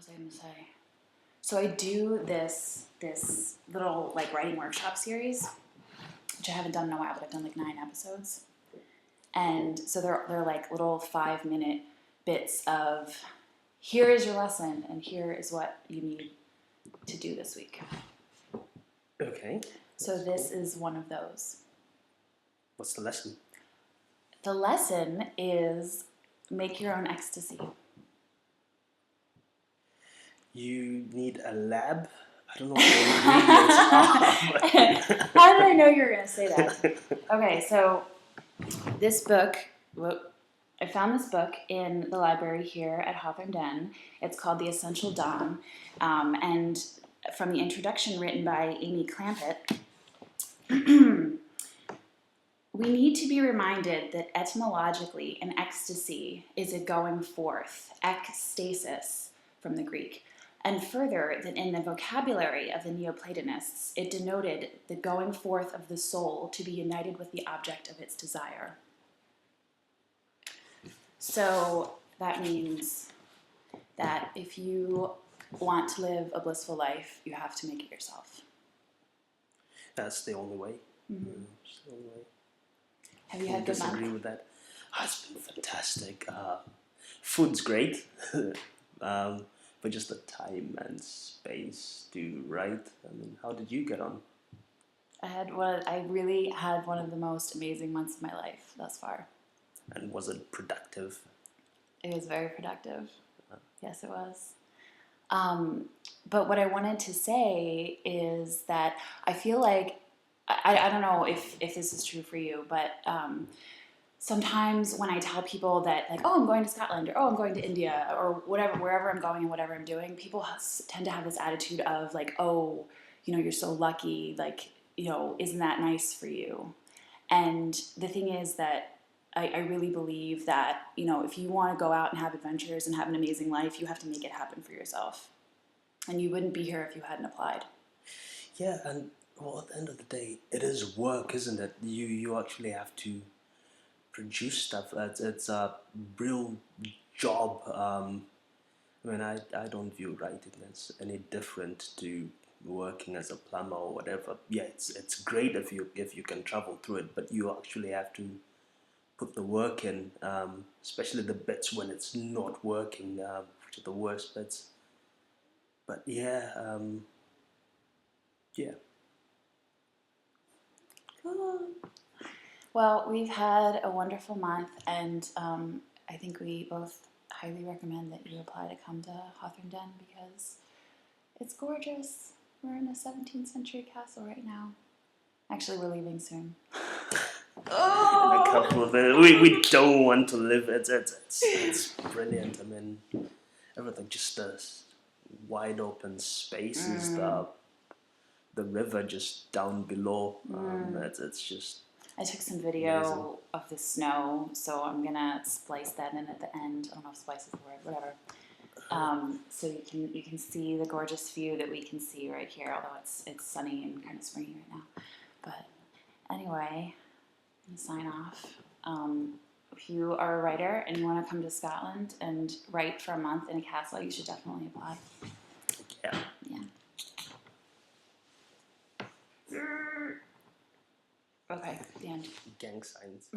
was I going to say? So I do this little like writing workshop series, which I haven't done in a while, but I've done like 9 episodes. And so they're like little 5-minute bits of here is your lesson and here is what you need to do this week. Okay. So this is one of those. What's the lesson? The lesson is make your own ecstasy. You need a lab? I don't know what the ingredients are. How did I know you were going to say that? Okay, so this book, I found this book in the library here at Hawthorne Den. It's called The Essential Dawn. And from the introduction written by Amy Clampett, we need to be reminded that etymologically an ecstasy is a going forth, ekstasis from the Greek. And further, that in the vocabulary of the Neoplatonists, it denoted the going forth of the soul to be united with the object of its desire. So that means that if you want to live a blissful life, you have to make it yourself. That's the only way. Mm-hmm. It's the only way. Have you had a good month? I disagree with that. Oh, it's been fantastic. Food's great. But just the time and space to write. I mean, how did you get on? I really had one of the most amazing months of my life thus far. And was it productive? It was very productive. Yes, it was. But what I wanted to say is that I feel like, I don't know if this is true for you, but sometimes when I tell people that, like, oh, I'm going to Scotland, or oh, I'm going to India, or whatever, wherever I'm going and whatever I'm doing, people tend to have this attitude of like, oh, you're so lucky, like, isn't that nice for you? And the thing is that I really believe that, if you want to go out and have adventures and have an amazing life, you have to make it happen for yourself. And you wouldn't be here if you hadn't applied. Yeah, and well, at the end of the day, it is work, isn't it? You actually have to produce stuff. It's a real job. I mean, I don't view writing as any different to working as a plumber or whatever. Yeah, it's great if you can travel through it, but you actually have to put the work in, especially the bits when it's not working, which are the worst bits. But yeah, yeah. Well, we've had a wonderful month, and I think we both highly recommend that you apply to come to Hawthorne Den because it's gorgeous. We're in a 17th century castle right now. Actually, we're leaving soon. Oh! In a couple of minutes. We don't want to live. It's brilliant. I mean, everything just wide open spaces. The river just down below. It's just. I took some video amazing. Of the snow, so I'm gonna splice that in at the end. I don't know if splice is the word, whatever. So you can see the gorgeous view that we can see right here, although it's sunny and kind of springy right now. But anyway, I'm gonna sign off. If you are a writer and you want to come to Scotland and write for a month in a castle, you should definitely apply. Yeah. Yeah. Okay, the end. Gang signs.